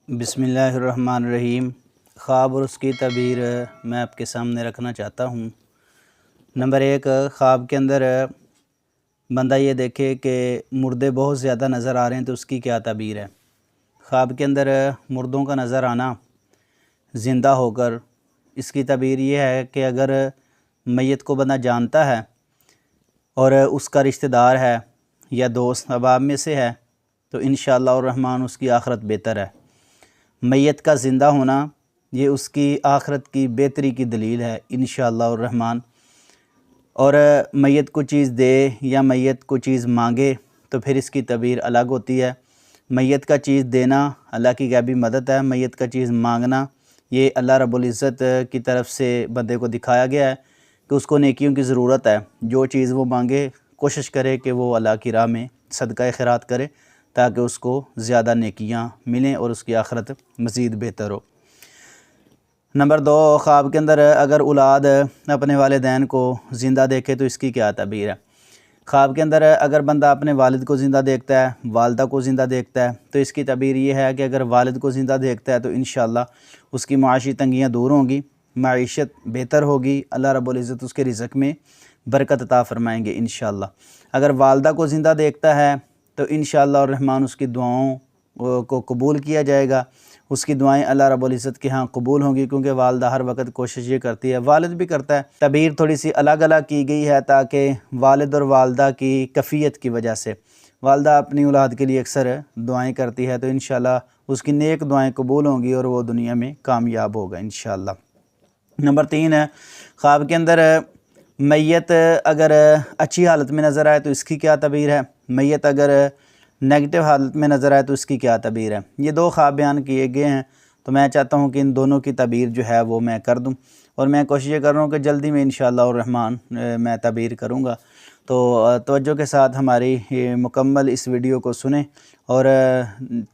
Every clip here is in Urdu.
بسم اللہ الرحمن الرحیم۔ خواب اور اس کی تعبیر میں آپ کے سامنے رکھنا چاہتا ہوں۔ نمبر 1، خواب کے اندر بندہ یہ دیکھے کہ مردے بہت زیادہ نظر آ رہے ہیں تو اس کی کیا تعبیر ہے۔ خواب کے اندر مردوں کا نظر آنا زندہ ہو کر، اس کی تعبیر یہ ہے کہ اگر میت کو بندہ جانتا ہے اور اس کا رشتہ دار ہے یا دوست احباب میں سے ہے تو انشاءاللہ الرحمن اس کی آخرت بہتر ہے۔ میت کا زندہ ہونا یہ اس کی آخرت کی بہتری کی دلیل ہے انشاءاللہ الرحمن۔ اور میت کو چیز دے یا میت کو چیز مانگے تو پھر اس کی تعبیر الگ ہوتی ہے۔ میت کا چیز دینا اللہ کی غیبی مدد ہے، میت کا چیز مانگنا یہ اللہ رب العزت کی طرف سے بندے کو دکھایا گیا ہے کہ اس کو نیکیوں کی ضرورت ہے۔ جو چیز وہ مانگے کوشش کرے کہ وہ اللہ کی راہ میں صدقہ خیرات کرے تاکہ اس کو زیادہ نیکیاں ملیں اور اس کی آخرت مزید بہتر ہو۔ نمبر 2، خواب کے اندر اگر اولاد اپنے والدین کو زندہ دیکھے تو اس کی کیا تعبیر ہے۔ خواب کے اندر اگر بندہ اپنے والد کو زندہ دیکھتا ہے، والدہ کو زندہ دیکھتا ہے تو اس کی تعبیر یہ ہے کہ اگر والد کو زندہ دیکھتا ہے تو انشاءاللہ اس کی معاشی تنگیاں دور ہوں گی، معیشت بہتر ہوگی، اللہ رب العزت اس کے رزق میں برکت عطا فرمائیں گے انشاءاللہ۔ اگر والدہ کو زندہ دیکھتا ہے تو انشاءاللہ الرحمن اس کی دعاؤں کو قبول کیا جائے گا، اس کی دعائیں اللہ رب العزت کے ہاں قبول ہوں گی، کیونکہ والدہ ہر وقت کوشش یہ کرتی ہے، والد بھی کرتا ہے۔ تعبیر تھوڑی سی الگ الگ کی گئی ہے تاکہ والد اور والدہ کی کفیت کی وجہ سے، والدہ اپنی اولاد کے لیے اکثر دعائیں کرتی ہے تو انشاءاللہ اس کی نیک دعائیں قبول ہوں گی اور وہ دنیا میں کامیاب ہوگا انشاءاللہ۔ نمبر 3 ہے، خواب کے اندر میت اگر اچھی حالت میں نظر آئے تو اس کی کیا تعبیر ہے، میت اگر نیگیٹو حالت میں نظر آئے تو اس کی کیا تعبیر ہے۔ یہ 2 خواب بیان کیے گئے ہیں تو میں چاہتا ہوں کہ ان دونوں کی تعبیر جو ہے وہ میں کر دوں، اور میں کوشش یہ کر رہا ہوں کہ جلدی میں انشاءاللہ الرحمن میں تعبیر کروں گا۔ تو توجہ کے ساتھ ہماری مکمل اس ویڈیو کو سنیں، اور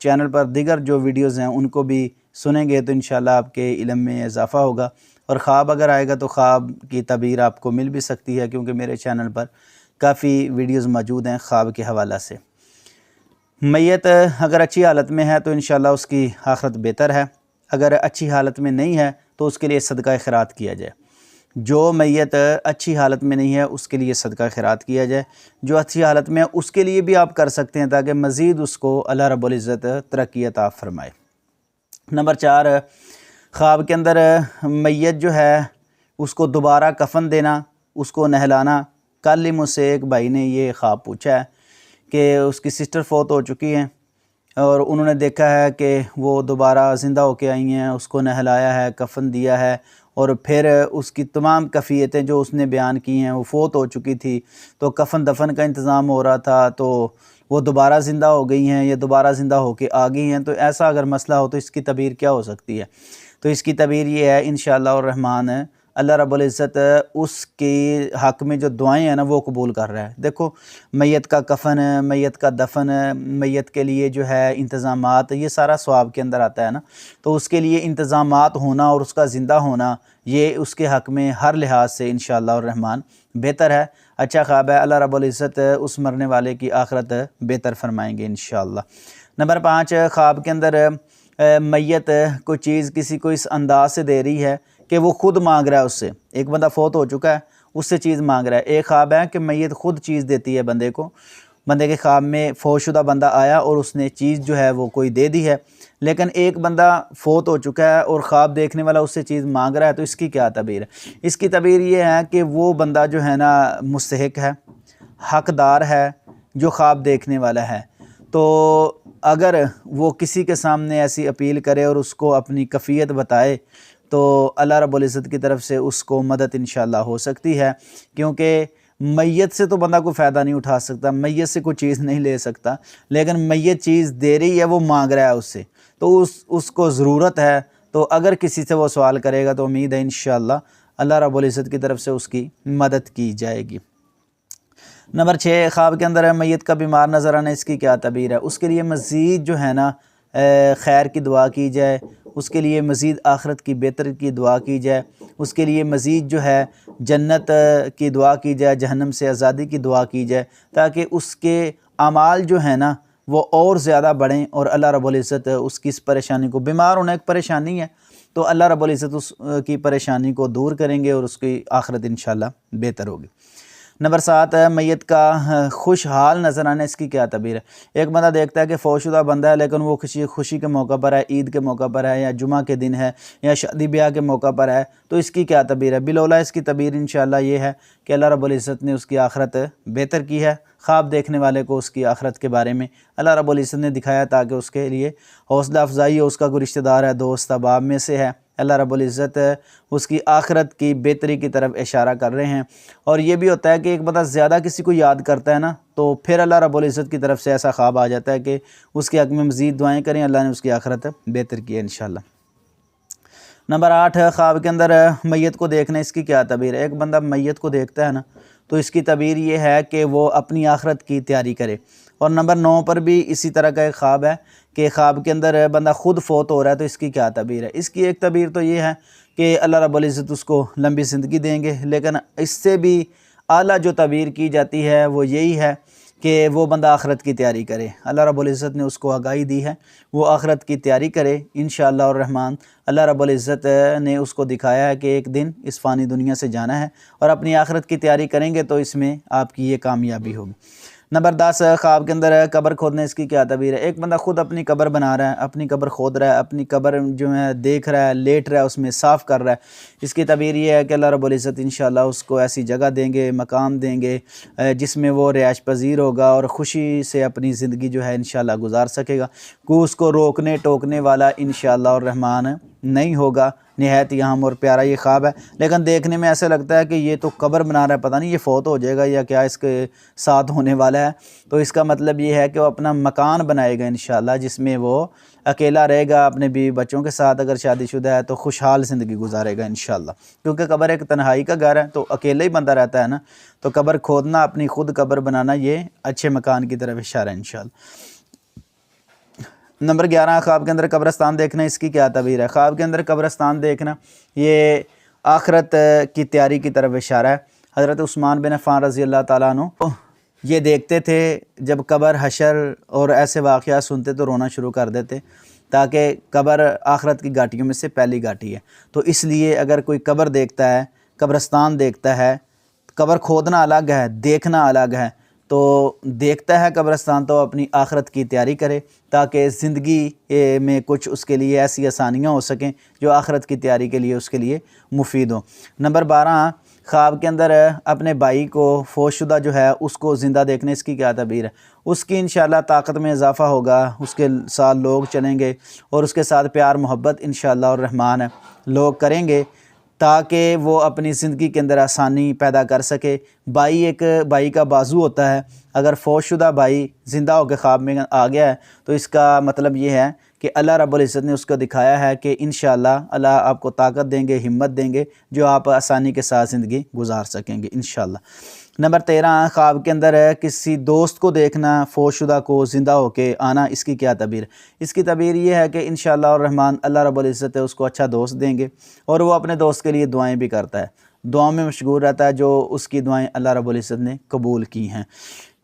چینل پر دیگر جو ویڈیوز ہیں ان کو بھی سنیں گے تو انشاءاللہ آپ کے علم میں اضافہ ہوگا، اور خواب اگر آئے گا تو خواب کی تعبیر آپ کو مل بھی سکتی ہے، کیونکہ میرے چینل پر کافی ویڈیوز موجود ہیں خواب کے حوالہ سے۔ میت اگر اچھی حالت میں ہے تو انشاءاللہ اس کی آخرت بہتر ہے، اگر اچھی حالت میں نہیں ہے تو اس کے لیے صدقہ خیرات کیا جائے۔ جو میت اچھی حالت میں نہیں ہے اس کے لیے صدقہ خیرات کیا جائے، جو اچھی حالت میں ہے اس کے لیے بھی آپ کر سکتے ہیں تاکہ مزید اس کو اللہ رب العزت ترقی عطا فرمائے۔ نمبر 4، خواب کے اندر میت جو ہے اس کو دوبارہ کفن دینا، اس کو نہلانا۔ کل ہی مجھ سے ایک بھائی نے یہ خواب پوچھا ہے کہ اس کی سسٹر فوت ہو چکی ہیں اور انہوں نے دیکھا ہے کہ وہ دوبارہ زندہ ہو کے آئی ہیں، اس کو نہلایا ہے، کفن دیا ہے، اور پھر اس کی تمام کیفیتیں جو اس نے بیان کی ہیں، وہ فوت ہو چکی تھی تو کفن دفن کا انتظام ہو رہا تھا تو وہ دوبارہ زندہ ہو گئی ہیں یا دوبارہ زندہ ہو کے آ گئی ہیں۔ تو ایسا اگر مسئلہ ہو تو اس کی تعبیر کیا ہو سکتی ہے؟ تو اس کی تعبیر یہ ہے انشاءاللہ الرحمن، اللہ رب العزت اس کے حق میں جو دعائیں ہیں نا وہ قبول کر رہا ہے۔ دیکھو، میت کا کفن، میت کا دفن، میت کے لیے جو ہے انتظامات، یہ سارا ثواب کے اندر آتا ہے نا، تو اس کے لیے انتظامات ہونا اور اس کا زندہ ہونا یہ اس کے حق میں ہر لحاظ سے انشاءاللہ الرحمن بہتر ہے، اچھا خواب ہے۔ اللہ رب العزت اس مرنے والے کی آخرت بہتر فرمائیں گے انشاءاللہ۔ نمبر 5، خواب کے اندر میت کوئی چیز کسی کو اس انداز سے دے رہی ہے کہ وہ خود مانگ رہا ہے اس سے۔ ایک بندہ فوت ہو چکا ہے، اس سے چیز مانگ رہا ہے۔ ایک خواب ہے کہ میت خود چیز دیتی ہے بندے کو، بندے کے خواب میں فوت شدہ بندہ آیا اور اس نے چیز جو ہے وہ کوئی دے دی ہے، لیکن ایک بندہ فوت ہو چکا ہے اور خواب دیکھنے والا اس سے چیز مانگ رہا ہے، تو اس کی کیا تعبیر ہے؟ اس کی تعبیر یہ ہے کہ وہ بندہ جو ہے نا مستحق ہے، حقدار ہے، جو خواب دیکھنے والا ہے۔ تو اگر وہ کسی کے سامنے ایسی اپیل کرے اور اس کو اپنی کفیت بتائے تو اللہ رب العزت کی طرف سے اس کو مدد انشاءاللہ ہو سکتی ہے، کیونکہ میت سے تو بندہ کوئی فائدہ نہیں اٹھا سکتا، میت سے کوئی چیز نہیں لے سکتا، لیکن میت چیز دے رہی ہے، وہ مانگ رہا ہے اس سے، تو اس کو ضرورت ہے، تو اگر کسی سے وہ سوال کرے گا تو امید ہے انشاءاللہ اللہ رب العزت کی طرف سے اس کی مدد کی جائے گی۔ نمبر 6، خواب کے اندر میت کا بیمار نظر آنا، اس کی کیا تعبیر ہے؟ اس کے لیے مزید جو ہے نا خیر کی دعا کی جائے، اس کے لیے مزید آخرت کی بہتر کی دعا کی جائے، اس کے لیے مزید جو ہے جنت کی دعا کی جائے، جہنم سے آزادی کی دعا کی جائے، تاکہ اس کے اعمال جو ہیں نا وہ اور زیادہ بڑھیں اور اللہ رب العزت اس کی اس پریشانی کو، بیمار ہونا ایک پریشانی ہے تو اللہ رب العزت اس کی پریشانی کو دور کریں گے اور اس کی آخرت انشاءاللہ بہتر ہوگی۔ نمبر 7 ہے میت کا خوشحال نظر آنا، اس کی کیا تعبیر ہے؟ ایک بندہ دیکھتا ہے کہ فوت شدہ بندہ ہے لیکن وہ خوشی کے موقع پر ہے، عید کے موقع پر ہے یا جمعہ کے دن ہے یا شادی بیاہ کے موقع پر ہے، تو اس کی کیا تعبیر ہے؟ بالاولیٰ اس کی تعبیر انشاءاللہ یہ ہے کہ اللہ رب العزت نے اس کی آخرت بہتر کی ہے۔ خواب دیکھنے والے کو اس کی آخرت کے بارے میں اللہ رب العزت نے دکھایا تاکہ اس کے لیے حوصلہ افزائی ہو، اس کا کوئی رشتہ دار ہے، دوست احباب میں سے ہے، اللہ رب العزت اس کی آخرت کی بہتری کی طرف اشارہ کر رہے ہیں۔ اور یہ بھی ہوتا ہے کہ ایک بندہ زیادہ کسی کو یاد کرتا ہے نا تو پھر اللہ رب العزت کی طرف سے ایسا خواب آ جاتا ہے کہ اس کے حق میں مزید دعائیں کریں، اللہ نے اس کی آخرت بہتر کی ہے انشاءاللہ۔ نمبر 8 ہے خواب کے اندر میت کو دیکھنا، اس کی کیا تعبیر ہے؟ ایک بندہ میت کو دیکھتا ہے نا تو اس کی تعبیر یہ ہے کہ وہ اپنی آخرت کی تیاری کرے۔ اور نمبر 9 پر بھی اسی طرح کا ایک خواب ہے کہ خواب کے اندر بندہ خود فوت ہو رہا ہے تو اس کی کیا تعبیر ہے؟ اس کی ایک تعبیر تو یہ ہے کہ اللہ رب العزت اس کو لمبی زندگی دیں گے، لیکن اس سے بھی اعلیٰ جو تعبیر کی جاتی ہے وہ یہی ہے کہ وہ بندہ آخرت کی تیاری کرے۔ اللہ رب العزت نے اس کو آگاہی دی ہے، وہ آخرت کی تیاری کرے انشاءاللہ الرحمن۔ اللہ رب العزت نے اس کو دکھایا ہے کہ ایک دن اس فانی دنیا سے جانا ہے اور اپنی آخرت کی تیاری کریں گے تو اس میں آپ کی یہ کامیابی ہوگی۔ نمبر 10 خواب کے اندر قبر کھودنا، اس کی کیا تعبیر ہے؟ ایک بندہ خود اپنی قبر بنا رہا ہے، اپنی قبر کھود رہا ہے، اپنی قبر جو ہے دیکھ رہا ہے، لیٹ رہا ہے، اس میں صاف کر رہا ہے۔ اس کی تعبیر یہ ہے کہ اللہ رب العزت انشاءاللہ اس کو ایسی جگہ دیں گے، مقام دیں گے جس میں وہ رہائش پذیر ہوگا اور خوشی سے اپنی زندگی جو ہے انشاءاللہ گزار سکے گا، کوئی اس کو روکنے ٹوکنے والا انشاءاللہ الرحمن نہیں ہوگا۔ نہایت اہم اور پیارا یہ خواب ہے، لیکن دیکھنے میں ایسے لگتا ہے کہ یہ تو قبر بنا رہا ہے، پتہ نہیں یہ فوت ہو جائے گا یا کیا اس کے ساتھ ہونے والا ہے۔ تو اس کا مطلب یہ ہے کہ وہ اپنا مکان بنائے گا انشاءاللہ جس میں وہ اکیلا رہے گا، اپنے بیوی بچوں کے ساتھ اگر شادی شدہ ہے تو خوشحال زندگی گزارے گا انشاءاللہ، کیونکہ قبر ایک تنہائی کا گھر ہے تو اکیلا ہی بندہ رہتا ہے نا، تو قبر کھودنا، اپنی خود قبر بنانا یہ اچھے مکان کی طرف اشارہ ہے انشاءاللہ۔ نمبر 11 خواب کے اندر قبرستان دیکھنا، اس کی کیا تعبیر ہے؟ خواب کے اندر قبرستان دیکھنا یہ آخرت کی تیاری کی طرف اشارہ ہے۔ حضرت عثمان بن عفان رضی اللہ تعالیٰ عنہ یہ دیکھتے تھے جب قبر، حشر اور ایسے واقعات سنتے تو رونا شروع کر دیتے، تاکہ قبر آخرت کی گھاٹیوں میں سے پہلی گھاٹی ہے، تو اس لیے اگر کوئی قبر دیکھتا ہے، قبرستان دیکھتا ہے، قبر کھودنا الگ ہے، دیکھنا الگ ہے، تو دیکھتا ہے قبرستان تو اپنی آخرت کی تیاری کرے تاکہ زندگی میں کچھ اس کے لیے ایسی آسانیاں ہو سکیں جو آخرت کی تیاری کے لیے اس کے لیے مفید ہوں۔ نمبر 12 خواب کے اندر اپنے بھائی کو فوت شدہ جو ہے اس کو زندہ دیکھنے، اس کی کیا تعبیر ہے؟ اس کی انشاءاللہ طاقت میں اضافہ ہوگا، اس کے ساتھ لوگ چلیں گے اور اس کے ساتھ پیار محبت انشاءاللہ الرحمن لوگ کریں گے تاکہ وہ اپنی زندگی کے اندر آسانی پیدا کر سکے۔ بھائی کا بازو ہوتا ہے، اگر فوت شدہ بھائی زندہ ہو کے خواب میں آ گیا ہے تو اس کا مطلب یہ ہے کہ اللہ رب العزت نے اس کو دکھایا ہے کہ انشاءاللہ اللہ آپ کو طاقت دیں گے، ہمت دیں گے جو آپ آسانی کے ساتھ زندگی گزار سکیں گے انشاءاللہ۔ نمبر 13 خواب کے اندر کسی دوست کو دیکھنا، فوت شدہ کو زندہ ہو کے آنا، اس کی کیا تعبیر؟ اس کی تعبیر یہ ہے کہ انشاءاللہ الرحمن اللہ رب العزت اس کو اچھا دوست دیں گے اور وہ اپنے دوست کے لیے دعائیں بھی کرتا ہے، دعاؤں میں مشغول رہتا ہے جو اس کی دعائیں اللہ رب العزت نے قبول کی ہیں۔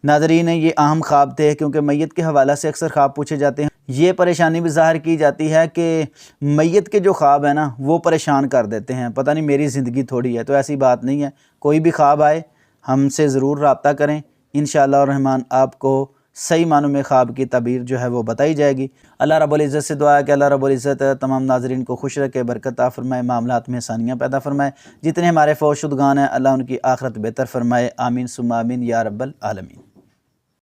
ناظرین یہ اہم خواب تھے کیونکہ میت کے حوالہ سے اکثر خواب پوچھے جاتے ہیں۔ یہ پریشانی بھی ظاہر کی جاتی ہے کہ میت کے جو خواب ہیں نا وہ پریشان کر دیتے ہیں، پتہ نہیں میری زندگی تھوڑی ہے، تو ایسی بات نہیں ہے، کوئی بھی خواب آئے ہم سے ضرور رابطہ کریں، انشاءاللہ الرحمن آپ کو صحیح معنوں میں خواب کی تعبیر جو ہے وہ بتائی جائے گی۔ اللہ رب العزت سے دعا ہے کہ اللہ رب العزت تمام ناظرین کو خوش رکھے، برکت عطا فرمائے، معاملات میں آسانیاں پیدا فرمائے، جتنے ہمارے فوت شدگان ہیں اللہ ان کی آخرت بہتر فرمائے، آمین ثم آمین یا رب العالمین۔